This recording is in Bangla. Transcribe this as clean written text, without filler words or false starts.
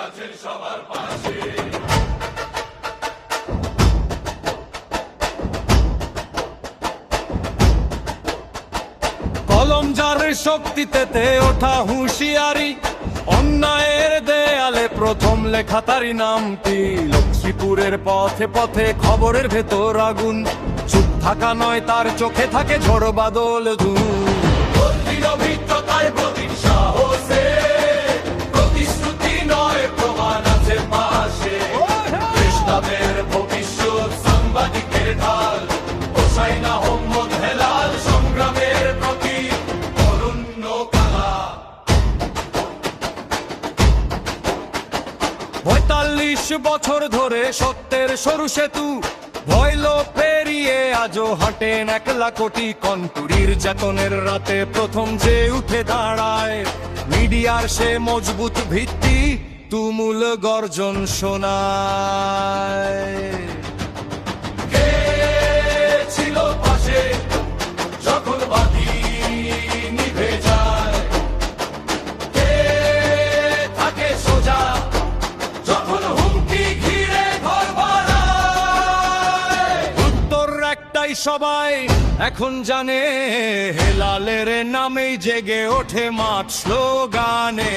আছেন সবার পাশে। কলম যার শক্তিতে ওঠা হুঁশিয়ারি, অন্যায়ের দেয়ালে প্রথম লেখা তারি নামটি। লক্ষ্মীপুরের পথে পথে খবরের ভেতর আগুন, চুপ থাকা নয় তার চোখে থাকে ঝড় বাদল ধুম। প্রতিদিন অভিজ্ঞতায় প্রতিদিন সাহসে, প্রতিশ্রুতি নয় প্রমাণ আছে পাশে। দেশটাদের ভবিষ্যৎ সাংবাদিকের ঢাল, হোসাইন আহম্মদ হেলাল সংগ্রামের প্রতি অরণ্য কালা। ৪৫ বছর ধরে সত্যের সরু সেতু, ভয়ল পেরিয়ে আজও হাঁটেন একলা কোটি। কন্টুরির চেতনের রাতে প্রথম যে উঠে দাঁড়ায়, মিডিয়ার সে মজবুত ভিত্তি তুমুল গর্জন শোনায়। কে ছিল পাশে যখন বাতি নিভে যায়? কে থাকে সোজা যখন হুমকি ঘিরে ঘর বাড়ায়? উত্তর একটাই সবাই এখন জানে, হেলালের নামেই জেগে ওঠে মাঠ স্লোগানে।